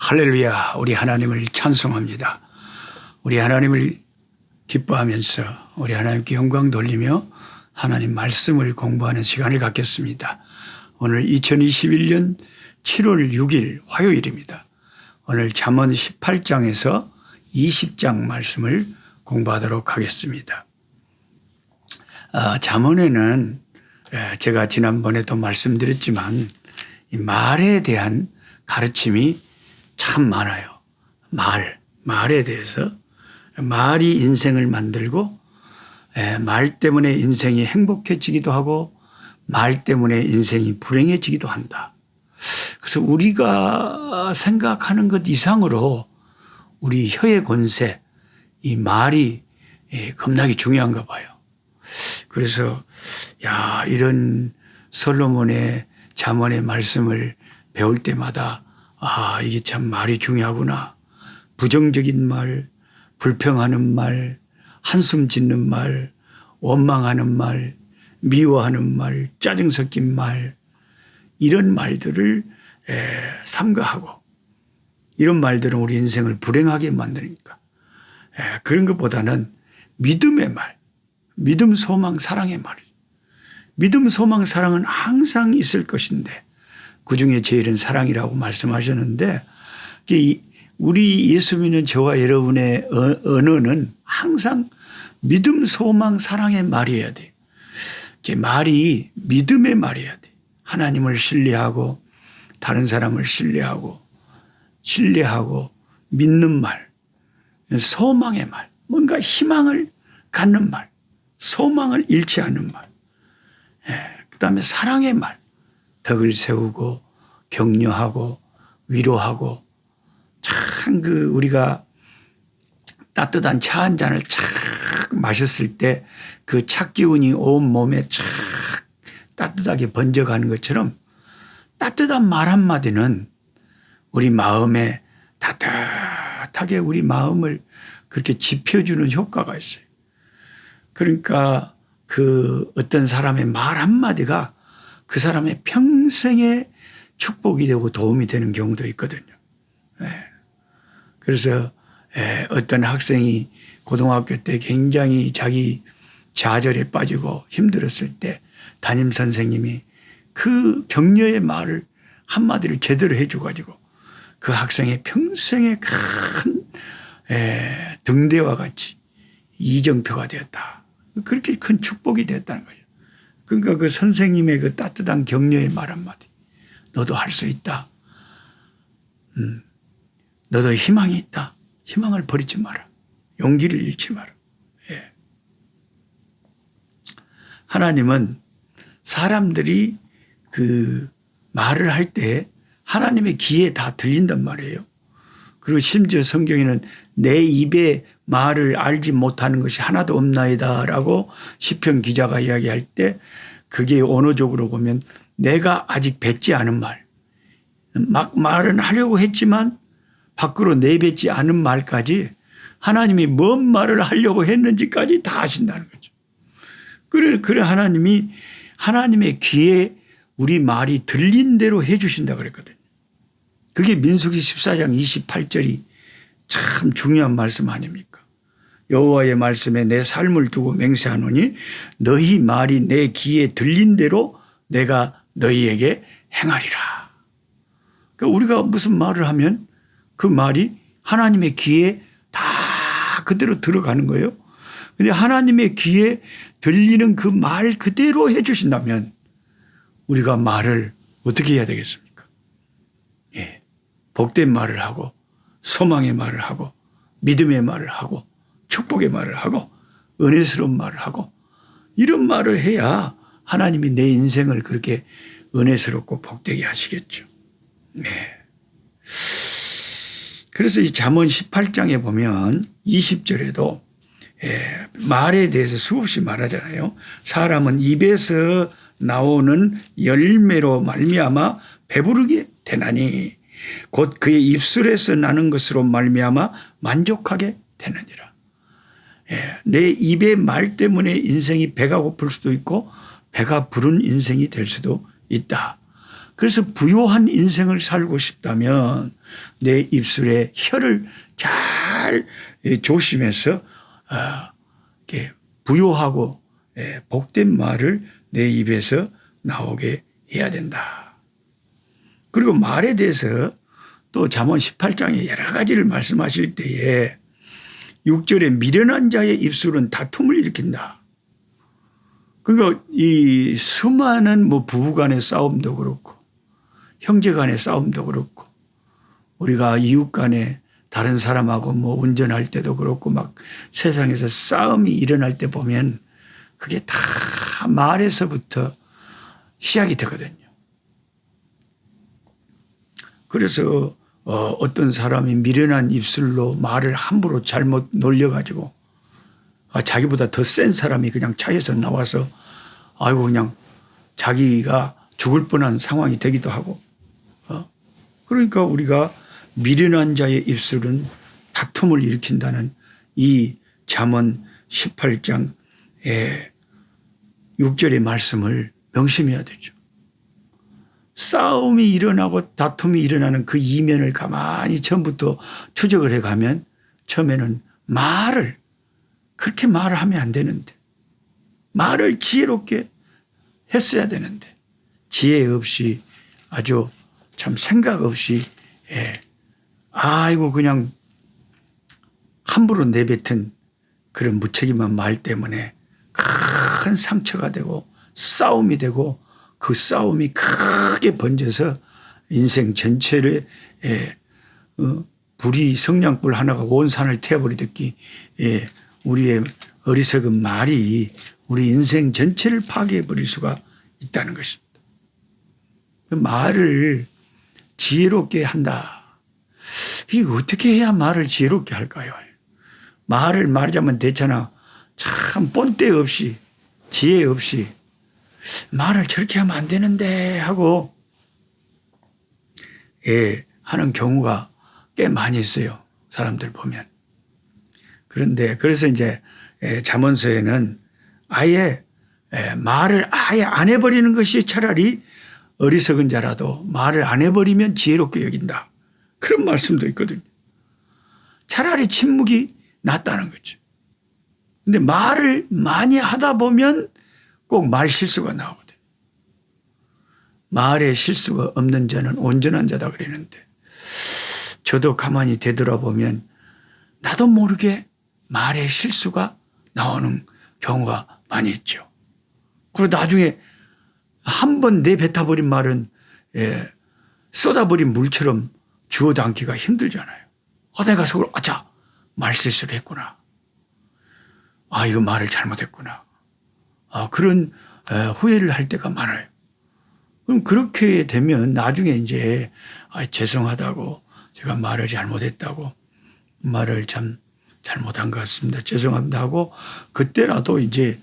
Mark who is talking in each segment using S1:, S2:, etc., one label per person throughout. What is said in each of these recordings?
S1: 할렐루야, 우리 하나님을 찬송합니다. 우리 하나님을 기뻐하면서 우리 하나님께 영광 돌리며 하나님 말씀을 공부하는 시간을 갖겠습니다. 오늘 2021년 7월 6일 화요일입니다. 오늘 잠언 18장에서 20장 말씀을 공부하도록 하겠습니다. 잠언에는 제가 지난번에도 말씀드렸지만 이 말에 대한 가르침이 참 많아요. 말에 대해서. 말이 인생을 만들고 말 때문에 인생이 행복해지기도 하고 말 때문에 인생이 불행해지기도 한다. 그래서 우리가 생각하는 것 이상으로 우리 혀의 권세, 이 말이 겁나게 중요한가 봐요. 그래서 이런 솔로몬의 잠언의 말씀을 배울 때마다 이게 참 말이 중요하구나. 부정적인 말, 불평하는 말, 한숨 짓는 말, 원망하는 말, 미워하는 말, 짜증 섞인 말, 이런 말들을 삼가하고 이런 말들은 우리 인생을 불행하게 만드니까 그런 것보다는 믿음의 말, 믿음, 소망, 사랑의 말. 믿음, 소망, 사랑은 항상 있을 것인데 그 중에 제일은 사랑이라고 말씀하셨는데 우리 예수 믿는 저와 여러분의 언어는 항상 믿음, 소망, 사랑의 말이어야 돼요. 말이 믿음의 말이어야 돼요. 하나님을 신뢰하고 다른 사람을 신뢰하고 믿는 말, 소망의 말, 뭔가 희망을 갖는 말, 소망을 잃지 않는 말, 그다음에 사랑의 말, 덕을 세우고 격려하고 위로하고 참 우리가 따뜻한 차 한 잔을 착 마셨을 때 그 차 기운이 온 몸에 착 따뜻하게 번져가는 것처럼 따뜻한 말 한마디는 우리 마음에 따뜻하게 우리 마음을 그렇게 지펴주는 효과가 있어요. 그러니까 그 어떤 사람의 말 한마디가 그 사람의 평생의 축복이 되고 도움이 되는 경우도 있거든요. 그래서 어떤 학생이 고등학교 때 굉장히 자기 좌절에 빠지고 힘들었을 때 담임 선생님이 그 격려의 말을 한마디를 제대로 해줘가지고 그 학생의 평생의 큰 등대와 같이 이정표가 되었다. 그렇게 큰 축복이 됐다는 거예요. 그러니까 그 선생님의 그 따뜻한 격려의 말 한마디. 너도 할 수 있다. 너도 희망이 있다. 희망을 버리지 마라. 용기를 잃지 마라. 하나님은 사람들이 그 말을 할 때 하나님의 귀에 다 들린단 말이에요. 그리고 심지어 성경에는 내 입에 말을 알지 못하는 것이 하나도 없나이다 라고 시편 기자가 이야기할 때 그게 언어적으로 보면 내가 아직 뱉지 않은 말, 막 말은 하려고 했지만 밖으로 내뱉지 않은 말까지 하나님이 뭔 말을 하려고 했는지까지 다 아신다는 거죠. 그래 하나님이 하나님의 귀에 우리 말이 들린 대로 해 주신다 그랬거든요. 그게 민수기 14장 28절이 참 중요한 말씀 아닙니까? 여호와의 말씀에 내 삶을 두고 맹세하노니 너희 말이 내 귀에 들린 대로 내가 너희에게 행하리라. 그러니까 우리가 무슨 말을 하면 그 말이 하나님의 귀에 다 그대로 들어가는 거예요. 근데 하나님의 귀에 들리는 그 말 그대로 해 주신다면 우리가 말을 어떻게 해야 되겠습니까? 복된 말을 하고 소망의 말을 하고 믿음의 말을 하고 축복의 말을 하고 은혜스러운 말을 하고 이런 말을 해야 하나님이 내 인생을 그렇게 은혜스럽고 복되게 하시겠죠. 그래서 이 잠언 18장에 보면 20절에도 말에 대해서 수없이 말하잖아요. 사람은 입에서 나오는 열매로 말미암아 배부르게 되나니 곧 그의 입술에서 나는 것으로 말미암아 만족하게 되느니라. 내 입의 말 때문에 인생이 배가 고플 수도 있고 배가 부른 인생이 될 수도 있다. 그래서 부요한 인생을 살고 싶다면 내 입술에 혀를 잘 조심해서 이렇게 부요하고 복된 말을 내 입에서 나오게 해야 된다. 그리고 말에 대해서 또 잠언 18장에 여러 가지를 말씀하실 때에 6절에 미련한 자의 입술은 다툼을 일으킨다. 그러니까 이 수많은 뭐 부부 간의 싸움도 그렇고 형제 간의 싸움도 그렇고 우리가 이웃 간에 다른 사람하고 뭐 운전할 때도 그렇고 막 세상에서 싸움이 일어날 때 보면 그게 다 말에서부터 시작이 되거든요. 그래서 어떤 사람이 미련한 입술로 말을 함부로 잘못 놀려가지고 자기보다 더 센 사람이 그냥 차에서 나와서 아이고 그냥 자기가 죽을 뻔한 상황이 되기도 하고 그러니까 우리가 미련한 자의 입술은 다툼을 일으킨다는 이 잠언 18장 6절의 말씀을 명심해야 되죠. 싸움이 일어나고 다툼이 일어나는 그 이면을 가만히 처음부터 추적을 해가면 처음에는 그렇게 말을 하면 안 되는데 말을 지혜롭게 했어야 되는데 지혜 없이 아주 참 생각 없이 아이고 그냥 함부로 내뱉은 그런 무책임한 말 때문에 큰 상처가 되고 싸움이 되고 그 싸움이 크게 번져서 인생 전체를 불이 성냥불 하나가 온 산을 태워버리듯이 우리의 어리석은 말이 우리 인생 전체를 파괴해버릴 수가 있다는 것입니다. 말을 지혜롭게 한다. 이게 어떻게 해야 말을 지혜롭게 할까요? 말을 말하자면 되잖아. 참 본때 없이 지혜 없이 말을 저렇게 하면 안 되는데 하고 하는 경우가 꽤 많이 있어요. 사람들 보면. 그런데 그래서 이제 잠언서에는 아예 말을 아예 안 해버리는 것이 차라리 어리석은 자라도 말을 안 해버리면 지혜롭게 여긴다. 그런 말씀도 있거든요. 차라리 침묵이 낫다는 거죠. 근데 말을 많이 하다 보면 꼭 말 실수가 나오거든요. 말에 실수가 없는 자는 온전한 자다 그러는데 저도 가만히 되돌아보면 나도 모르게 말에 실수가 나오는 경우가 많이 있죠. 그리고 나중에 한 번 내뱉어버린 말은 쏟아버린 물처럼 주워 담기가 힘들잖아요. 내가 속으로 아차 말실수를 했구나. 이거 말을 잘못했구나. 그런 후회를 할 때가 많아요. 그럼 그렇게 되면 나중에 이제 죄송하다고 제가 말을 잘못했다고 말을 참 잘못한 것 같습니다. 죄송합니다 하고 그때라도 이제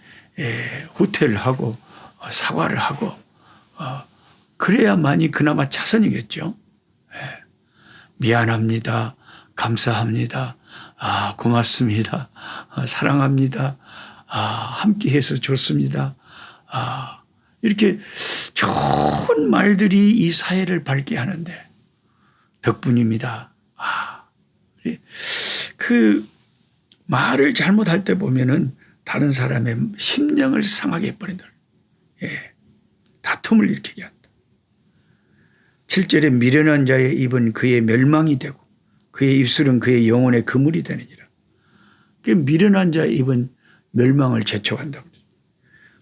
S1: 후퇴를 하고 사과를 하고 그래야만이 그나마 차선이겠죠. 미안합니다. 감사합니다. 고맙습니다. 사랑합니다. 함께해서 좋습니다. 이렇게 좋은 말들이 이 사회를 밝게 하는데 덕분입니다. 그 말을 잘못할 때 보면은 다른 사람의 심령을 상하게 해버린다. 다툼을 일으키게 한다. 7절에 미련한 자의 입은 그의 멸망이 되고 그의 입술은 그의 영혼의 그물이 되느니라. 그 미련한 자의 입은 멸망을 재촉한다고.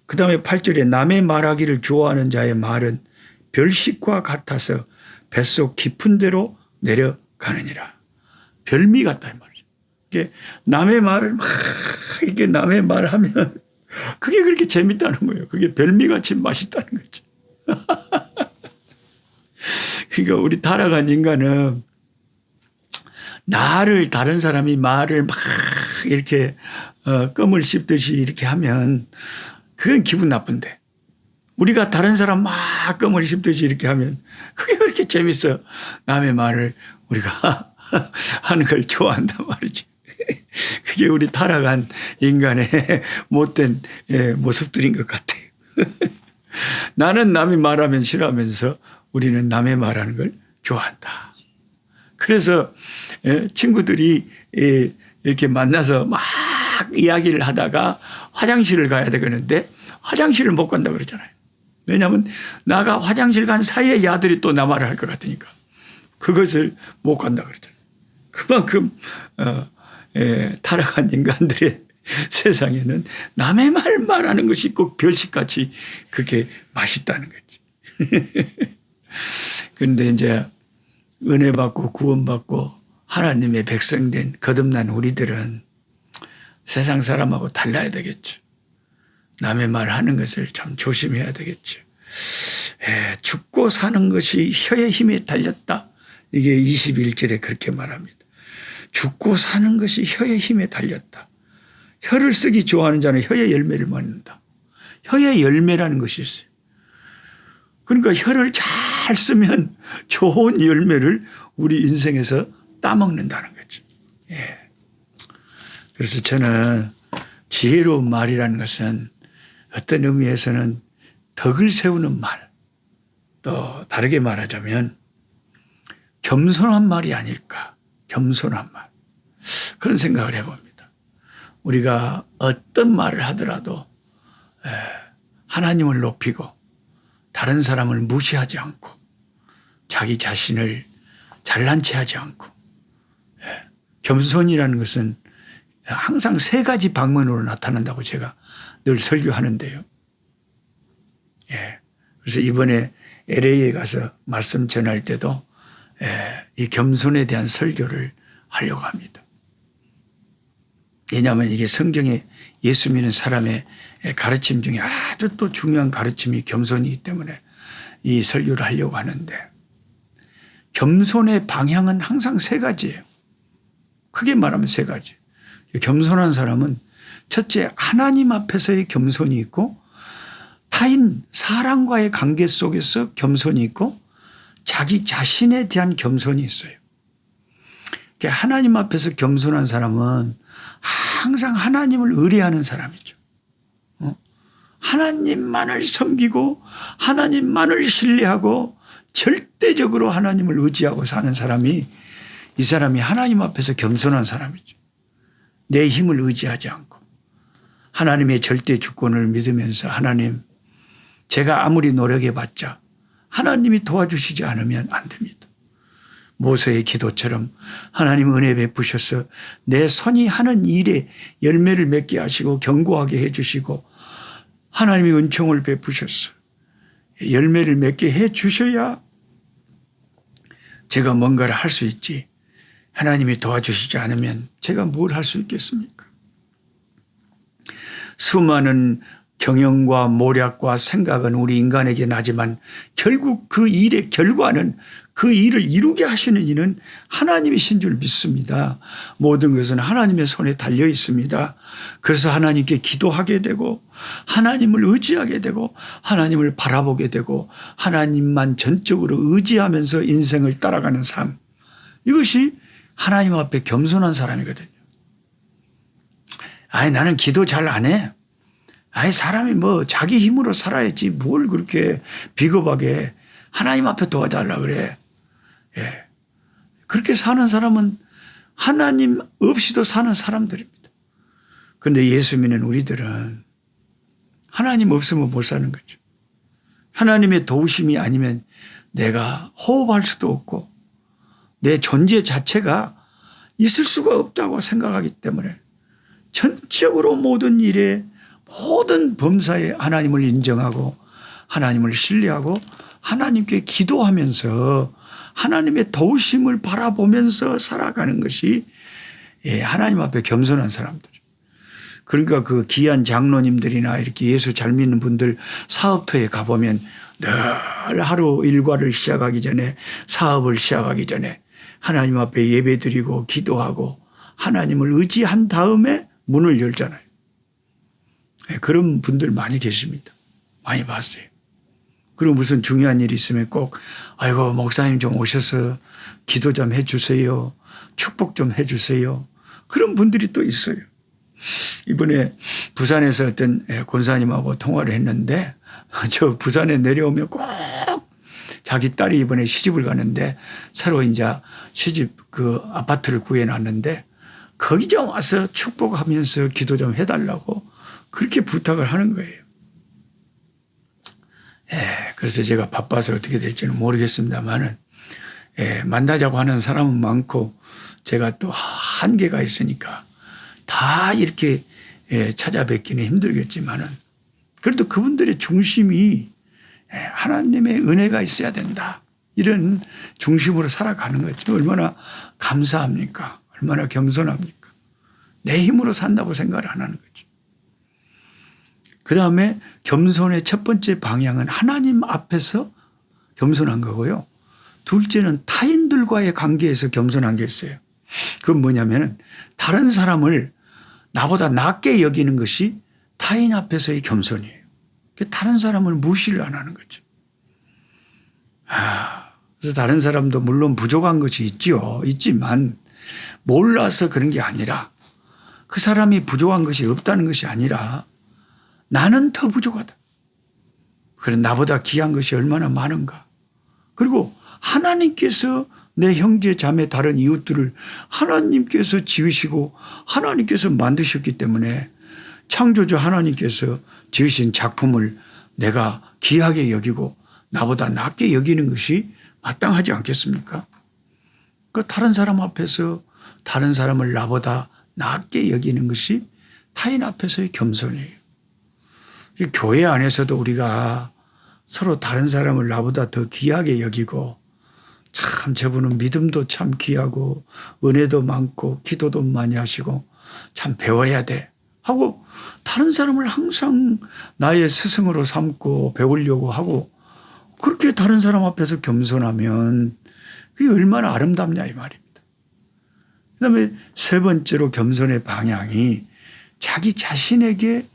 S1: 그 다음에 8절에 남의 말하기를 좋아하는 자의 말은 별식과 같아서 뱃속 깊은 데로 내려가느니라. 별미 같다 이 말이죠. 이게 남의 말을 막 이렇게 남의 말을 하면 그게 그렇게 재밌다는 거예요. 그게 별미같이 맛있다는 거죠. 그러니까 우리 타락한 인간은 나를 다른 사람이 말을 막 이렇게 껌을 씹듯이 이렇게 하면 그건 기분 나쁜데 우리가 다른 사람 막 껌을 씹듯이 이렇게 하면 그게 그렇게 재밌어. 남의 말을 우리가 하는 걸 좋아한단 말이지. 그게 우리 타락한 인간의 못된 모습들인 것 같아요. 나는 남이 말하면 싫어하면서 우리는 남의 말하는 걸 좋아한다. 그래서 친구들이 이렇게 만나서 막 이야기를 하다가 화장실을 가야 되겠는데 화장실을 못 간다 그러잖아요. 왜냐하면 나가 화장실 간 사이에 야들이 또 나 말을 할 것 같으니까 그것을 못 간다 그러잖아요. 그만큼 타락한 인간들의 세상에는 남의 말 말하는 것이 꼭 별식같이 그게 맛있다는 거지. 그런데 이제 은혜 받고 구원받고 하나님의 백성된 거듭난 우리들은 세상 사람하고 달라야 되겠죠. 남의 말 하는 것을 참 조심해야 되겠죠. 죽고 사는 것이 혀의 힘에 달렸다. 이게 21절에 그렇게 말합니다. 죽고 사는 것이 혀의 힘에 달렸다. 혀를 쓰기 좋아하는 자는 혀의 열매를 먹는다. 혀의 열매라는 것이 있어요. 그러니까 혀를 잘 쓰면 좋은 열매를 우리 인생에서 따먹는다는 거죠. 그래서 저는 지혜로운 말이라는 것은 어떤 의미에서는 덕을 세우는 말, 또 다르게 말하자면 겸손한 말이 아닐까. 겸손한 말. 그런 생각을 해봅니다. 우리가 어떤 말을 하더라도 하나님을 높이고 다른 사람을 무시하지 않고 자기 자신을 잘난 체 하지 않고 겸손이라는 것은 항상 세 가지 방면으로 나타난다고 제가 늘 설교하는데요. 그래서 이번에 LA에 가서 말씀 전할 때도 이 겸손에 대한 설교를 하려고 합니다. 왜냐하면 이게 성경에 예수 믿는 사람의 가르침 중에 아주 또 중요한 가르침이 겸손이기 때문에 이 설교를 하려고 하는데 겸손의 방향은 항상 세 가지예요. 크게 말하면 세 가지. 겸손한 사람은 첫째 하나님 앞에서의 겸손이 있고 타인 사람과의 관계 속에서 겸손이 있고 자기 자신에 대한 겸손이 있어요. 하나님 앞에서 겸손한 사람은 항상 하나님을 의뢰하는 사람이죠. 하나님만을 섬기고 하나님만을 신뢰하고 절대적으로 하나님을 의지하고 사는 사람이 이 사람이 하나님 앞에서 겸손한 사람이죠. 내 힘을 의지하지 않고 하나님의 절대 주권을 믿으면서 하나님 제가 아무리 노력해봤자 하나님이 도와주시지 않으면 안 됩니다. 모세의 기도처럼 하나님 은혜 베푸셔서 내 손이 하는 일에 열매를 맺게 하시고 견고하게 해주시고 하나님의 은총을 베푸셔서 열매를 맺게 해주셔야 제가 뭔가를 할 수 있지 하나님이 도와주시지 않으면 제가 뭘 할 수 있겠습니까? 수많은 경영과 모략과 생각은 우리 인간에게 나지만 결국 그 일의 결과는 그 일을 이루게 하시는 이는 하나님이신 줄 믿습니다. 모든 것은 하나님의 손에 달려 있습니다. 그래서 하나님께 기도하게 되고 하나님을 의지하게 되고 하나님을 바라보게 되고 하나님만 전적으로 의지하면서 인생을 따라가는 삶. 이것이 하나님 앞에 겸손한 사람이거든요. 나는 기도 잘 안 해. 사람이 뭐 자기 힘으로 살아야지 뭘 그렇게 비겁하게 하나님 앞에 도와달라 그래. 그렇게 사는 사람은 하나님 없이도 사는 사람들입니다. 그런데 예수 믿는 우리들은 하나님 없으면 못 사는 거죠. 하나님의 도우심이 아니면 내가 호흡할 수도 없고 내 존재 자체가 있을 수가 없다고 생각하기 때문에 전적으로 모든 일에 모든 범사에 하나님을 인정하고 하나님을 신뢰하고 하나님께 기도하면서 하나님의 도우심을 바라보면서 살아가는 것이 하나님 앞에 겸손한 사람들이에요. 그러니까 그 귀한 장로님들이나 이렇게 예수 잘 믿는 분들 사업터에 가보면 늘 하루 일과를 시작하기 전에 사업을 시작하기 전에 하나님 앞에 예배드리고 기도하고 하나님을 의지한 다음에 문을 열잖아요. 그런 분들 많이 계십니다. 많이 봤어요. 그리고 무슨 중요한 일이 있으면 꼭 아이고 목사님 좀 오셔서 기도 좀 해주세요. 축복 좀 해주세요. 그런 분들이 또 있어요. 이번에 부산에서 어떤 권사님하고 통화를 했는데 저 부산에 내려오면 꼭 자기 딸이 이번에 시집을 가는데 새로 이제 시집 그 아파트를 구해놨는데 거기 좀 와서 축복하면서 기도 좀 해달라고 그렇게 부탁을 하는 거예요. 그래서 제가 바빠서 어떻게 될지는 모르겠습니다만은 만나자고 하는 사람은 많고 제가 또 한계가 있으니까 다 이렇게 찾아뵙기는 힘들겠지만은 그래도 그분들의 중심이 하나님의 은혜가 있어야 된다. 이런 중심으로 살아가는 거죠. 얼마나 감사합니까? 얼마나 겸손합니까? 내 힘으로 산다고 생각을 안 하는 거죠. 그 다음에 겸손의 첫 번째 방향은 하나님 앞에서 겸손한 거고요. 둘째는 타인들과의 관계에서 겸손한 게 있어요. 그건 뭐냐면은 다른 사람을 나보다 낮게 여기는 것이 타인 앞에서의 겸손이에요. 다른 사람을 무시를 안 하는 거죠. 그래서 다른 사람도 물론 부족한 것이 있지만 몰라서 그런 게 아니라 그 사람이 부족한 것이 없다는 것이 아니라 나는 더 부족하다. 그래 나보다 귀한 것이 얼마나 많은가. 그리고 하나님께서 내 형제 자매 다른 이웃들을 하나님께서 지으시고 하나님께서 만드셨기 때문에 창조주 하나님께서 지으신 작품을 내가 귀하게 여기고 나보다 낮게 여기는 것이 마땅하지 않겠습니까? 그 다른 사람 앞에서 다른 사람을 나보다 낮게 여기는 것이 타인 앞에서의 겸손이에요. 교회 안에서도 우리가 서로 다른 사람을 나보다 더 귀하게 여기고 참 저분은 믿음도 참 귀하고 은혜도 많고 기도도 많이 하시고 참 배워야 돼 하고 다른 사람을 항상 나의 스승으로 삼고 배우려고 하고 그렇게 다른 사람 앞에서 겸손하면 그게 얼마나 아름답냐 이 말입니다. 그 다음에 세 번째로 겸손의 방향이 자기 자신에게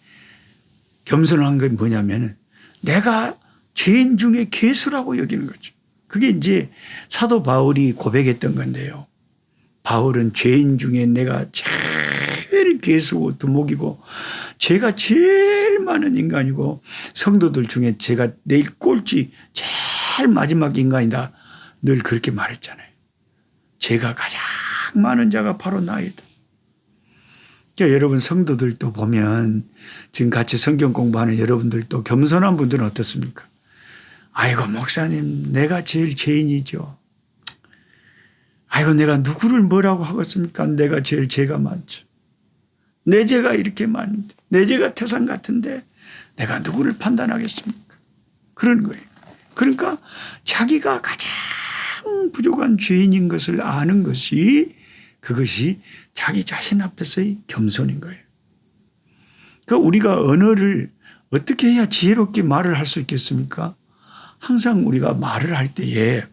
S1: 겸손한 건 뭐냐면 내가 죄인 중에 괴수라고 여기는 거죠. 그게 이제 사도 바울이 고백했던 건데요. 바울은 죄인 중에 내가 제일 괴수고 두목이고 죄가 제일 많은 인간이고 성도들 중에 제가 내일 꼴찌 제일 마지막 인간이다. 늘 그렇게 말했잖아요. 죄가 가장 많은 자가 바로 나이다. 그러니까 여러분 성도들도 보면 지금 같이 성경 공부하는 여러분들도 겸손한 분들은 어떻습니까? 아이고 목사님 내가 제일 죄인이죠. 아이고 내가 누구를 뭐라고 하겠습니까? 내가 제일 죄가 많죠. 내 죄가 이렇게 많은데 내 죄가 태산 같은데 내가 누구를 판단하겠습니까? 그런 거예요. 그러니까 자기가 가장 부족한 죄인인 것을 아는 것이 그것이 자기 자신 앞에서의 겸손인 거예요. 그러니까 우리가 언어를 어떻게 해야 지혜롭게 말을 할 수 있겠습니까? 항상 우리가 말을 할 때에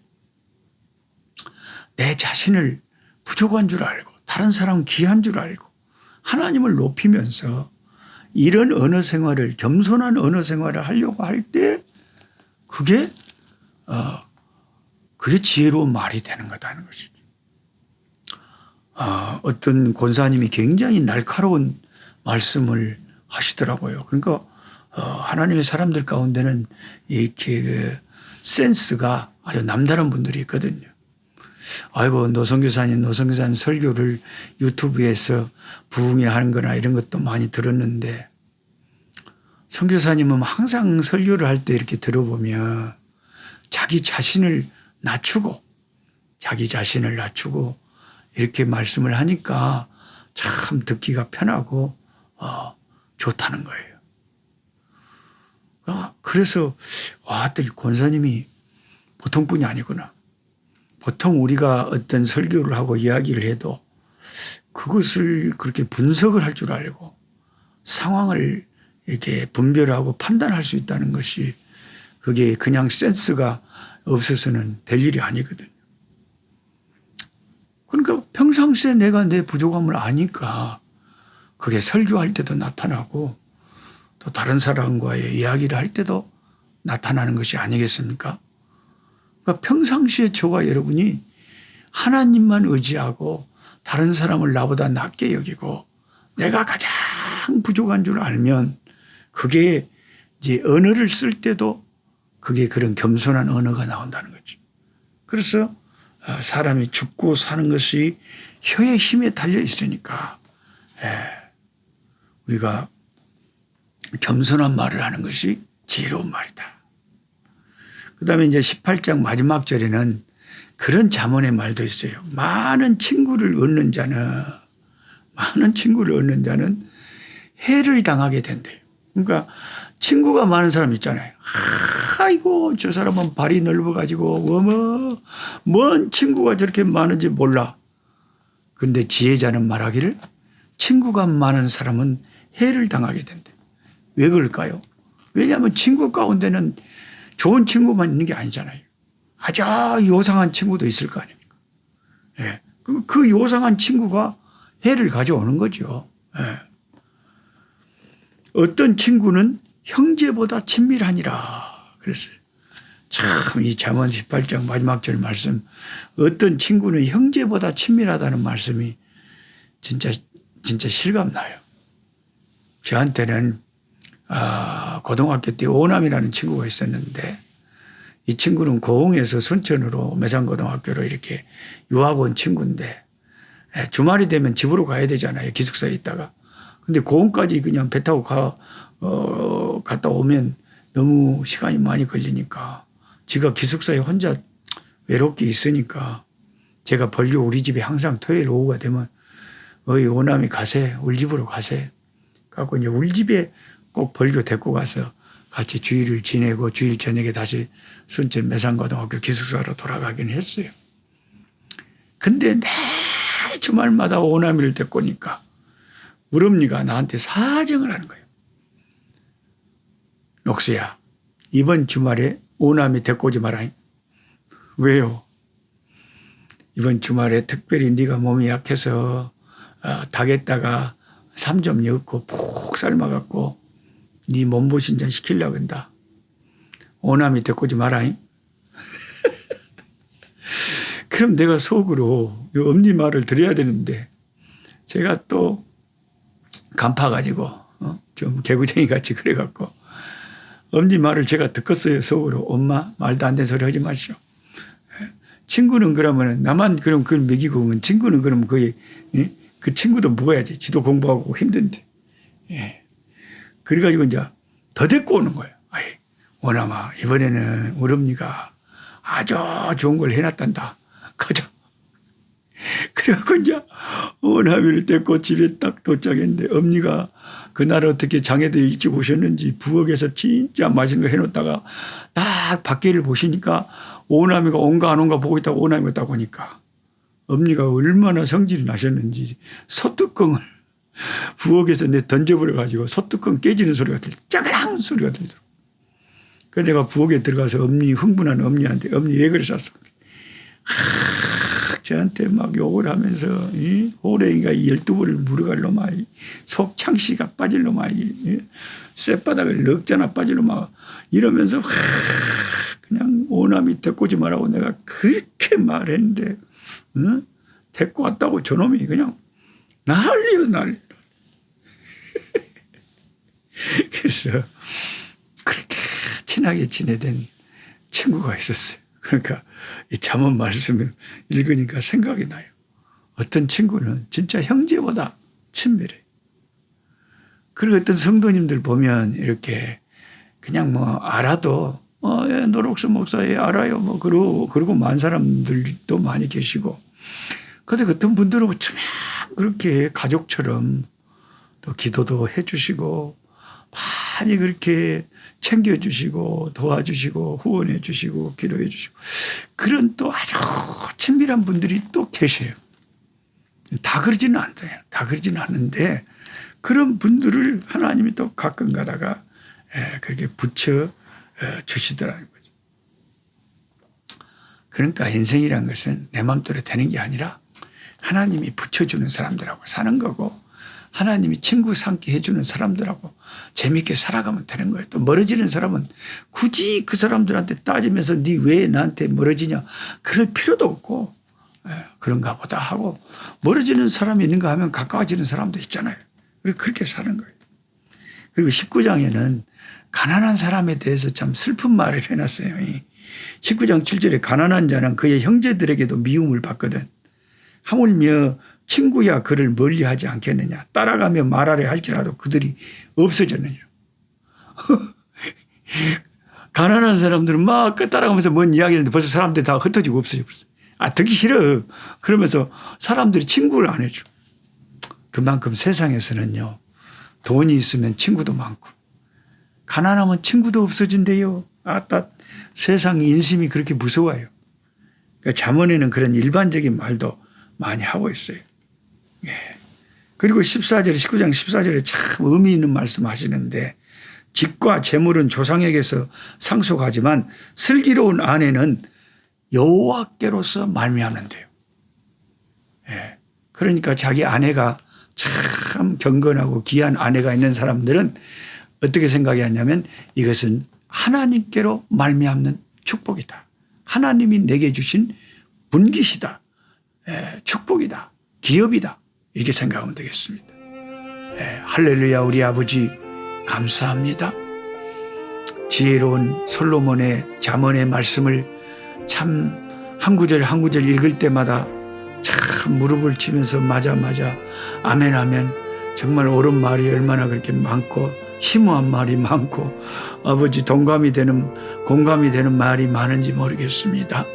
S1: 내 자신을 부족한 줄 알고 다른 사람은 귀한 줄 알고 하나님을 높이면서 이런 언어 생활을 겸손한 언어 생활을 하려고 할 때 그게 지혜로운 말이 되는 거다는 것이죠. 어떤 권사님이 굉장히 날카로운 말씀을 하시더라고요. 그러니까 하나님의 사람들 가운데는 이렇게 센스가 아주 남다른 분들이 있거든요. 아이고 노선교사님 설교를 유튜브에서 부흥회 하는 거나 이런 것도 많이 들었는데 선교사님은 항상 설교를 할 때 이렇게 들어보면 자기 자신을 낮추고 이렇게 말씀을 하니까 참 듣기가 편하고 좋다는 거예요. 그래서 이 권사님이 보통 분이 아니구나. 보통 우리가 어떤 설교를 하고 이야기를 해도 그것을 그렇게 분석을 할 줄 알고 상황을 이렇게 분별하고 판단할 수 있다는 것이 그게 그냥 센스가 없어서는 될 일이 아니거든요. 그러니까 평상시에 내가 내 부족함을 아니까 그게 설교할 때도 나타나고 또 다른 사람과의 이야기를 할 때도 나타나는 것이 아니겠습니까? 그러니까 평상시에 저와 여러분이 하나님만 의지하고 다른 사람을 나보다 낮게 여기고 내가 가장 가장 부족한 줄 알면 그게 이제 언어를 쓸 때도 그게 그런 겸손한 언어가 나온다는 거죠. 그래서 사람이 죽고 사는 것이 혀의 힘에 달려 있으니까 우리가 겸손한 말을 하는 것이 지혜로운 말이다. 그 다음에 이제 18장 마지막 절에는 그런 잠언의 말도 있어요. 많은 친구를 얻는 자는 해를 당하게 된대요. 그러니까 친구가 많은 사람 있잖아요. 아이고 저 사람은 발이 넓어가지고 뭔 친구가 저렇게 많은지 몰라. 그런데 지혜자는 말하기를 친구가 많은 사람은 해를 당하게 된대. 왜 그럴까요? 왜냐하면 친구 가운데는 좋은 친구만 있는 게 아니잖아요. 아주 요상한 친구도 있을 거 아닙니까? 예. 그 요상한 친구가 해를 가져오는 거죠. 예. 어떤 친구는 형제보다 친밀하니라 그랬어요. 참 이 잠언 18장 마지막 절 말씀, 어떤 친구는 형제보다 친밀하다는 말씀이 진짜 실감나요. 저한테는 고등학교 때 오남이라는 친구가 있었는데 이 친구는 고흥에서 순천으로 매산고등학교로 이렇게 유학 온 친구인데 주말이 되면 집으로 가야 되잖아요. 기숙사에 있다가. 근데 고흥까지 그냥 배 타고 갔다 오면 너무 시간이 많이 걸리니까 지가 기숙사에 혼자 외롭게 있으니까 제가 벌교 우리 집에 항상 토요일 오후가 되면 어이 오남이 가세. 우리 집으로 가세. 갖고 이제 우리 집에 꼭 벌교 데리고 가서 같이 주일을 지내고 주일 저녁에 다시 순천 매산고등학교 기숙사로 돌아가긴 했어요. 근데 매 주말마다 오남이를 데리고 오니까 우리 엄니가 나한테 사정을 하는 거예요. 녹수야, 이번 주말에 오남이 데리고 오지 마라. 왜요? 이번 주말에 특별히 네가 몸이 약해서 닭에다가 3점 넣고 푹 삶아갖고 네 몸보신전 시키려고 한다. 오남이 데리고 오지 마라. 그럼 내가 속으로 엄니 말을 들어야 되는데 제가 또 간파가지고 좀 개구쟁이 같이 그래갖고 엄니 말을 제가 듣겠어요. 속으로. 엄마 말도 안 되는 소리 하지 마시오. 친구는 그러면 나만 그럼 그걸 먹이고 오면 친구는 그럼 거의 그 친구도 먹어야지. 지도 공부하고 힘든데. 예. 그래가지고 이제 더 데리고 오는 거예요. 아이, 오남아 이번에는 우리 엄니가 아주 좋은 걸 해놨단다. 가자. 그래갖고 이제 오남이를 데리고 집에 딱 도착했는데 엄니가 그날 어떻게 장에도 일찍 오셨는지 부엌에서 진짜 맛있는 거 해놓다가 딱 밖에를 보시니까 오남이가 온가 안 온가 보고 있다가 오남이가 딱 오니까 엄니가 얼마나 성질이 나셨는지 소뚜껑을 부엌에서 내 던져버려가지고 소뚜껑 깨지는 소리가 짜그랑 소리가 들리더라고. 그래서 내가 부엌에 들어가서 흥분한 엄니한테 엄니 왜 그러셨어? 저한테 막 욕을 하면서 호랭이가 12벌을 물어갈 놈아, 속 창시가 빠질 놈아, 쌔바닥을 넉자나 빠질 놈아 이러면서 그냥 오남이 데리고 오지 말라고 내가 그렇게 말했는데 데리고 왔다고 저놈이 그냥 난리요 난리. 그래서 그렇게 친하게 지내던 친구가 있었어요. 그러니까 이 잠언 말씀을 읽으니까 생각이 나요. 어떤 친구는 진짜 형제보다 친밀해요. 그리고 어떤 성도님들 보면 이렇게 그냥 뭐 알아도 예, 노록수 목사 예, 알아요 뭐 그러고 많은 사람들도 많이 계시고 그런데 어떤 분들은 참 그렇게 가족처럼 또 기도도 해주시고 많이 그렇게 챙겨주시고 도와주시고 후원해주시고 기도해주시고 그런 또 아주 친밀한 분들이 또 계셔요. 다 그러지는 않아요. 다 그러지는 않는데 그런 분들을 하나님이 또 가끔 가다가 그렇게 붙여 주시더라는 거죠. 그러니까 인생이란 것은 내 마음대로 되는 게 아니라 하나님이 붙여주는 사람들하고 사는 거고 하나님이 친구 삼게 해주는 사람들하고 재미있게 살아가면 되는 거예요. 또 멀어지는 사람은 굳이 그 사람들한테 따지면서 네 왜 나한테 멀어지냐 그럴 필요도 없고 그런가 보다 하고 멀어지는 사람이 있는가 하면 가까워지는 사람도 있잖아요. 그리고 그렇게 사는 거예요. 그리고 19장에는 가난한 사람에 대해서 참 슬픈 말을 해놨어요. 19장 7절에 가난한 자는 그의 형제들에게도 미움을 받거든. 하물며 친구야 그를 멀리하지 않겠느냐. 따라가며 말하려 할지라도 그들이 없어졌느니라. 가난한 사람들은 막 따라가면서 뭔 이야기를 했는데 벌써 사람들이 다 흩어지고 없어져 버렸어요. 듣기 싫어. 그러면서 사람들이 친구를 안 해줘. 그만큼 세상에서는요. 돈이 있으면 친구도 많고 가난하면 친구도 없어진대요. 세상 인심이 그렇게 무서워요. 그러니까 잠언에는 그런 일반적인 말도 많이 하고 있어요. 예. 그리고 19장 14절에 참 의미 있는 말씀 하시는데 집과 재물은 조상에게서 상속하지만 슬기로운 아내는 여호와께로서 말미암는데요. 예. 그러니까 자기 아내가 참 경건하고 귀한 아내가 있는 사람들은 어떻게 생각하냐면 이것은 하나님께로 말미암는 축복이다. 하나님이 내게 주신 분깃이다. 축복이다. 기업이다. 이렇게 생각하면 되겠습니다. 할렐루야 우리 아버지 감사합니다. 지혜로운 솔로몬의 잠언의 말씀을 참 한 구절 한 구절 읽을 때마다 참 무릎을 치면서 맞아 아멘 아멘 정말 옳은 말이 얼마나 그렇게 많고 심오한 말이 많고 아버지 공감이 되는 말이 많은지 모르겠습니다.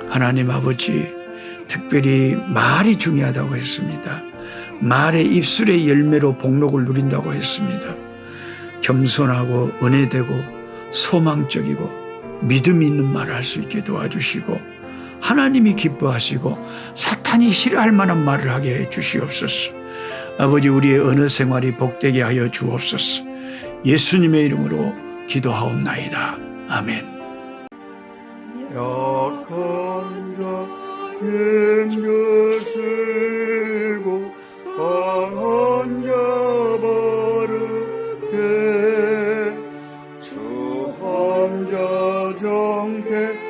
S1: 하나님 아버지 특별히 말이 중요하다고 했습니다. 말의 입술의 열매로 복록을 누린다고 했습니다. 겸손하고 은혜되고 소망적이고 믿음 있는 말을 할 수 있게 도와주시고 하나님이 기뻐하시고 사탄이 싫어할 만한 말을 하게 해 주시옵소서. 아버지 우리의 언어 생활이 복되게 하여 주옵소서. 예수님의 이름으로 기도하옵나이다. 아멘. 약한 자 힘주시고 강한 자 바르게 주 함자 정태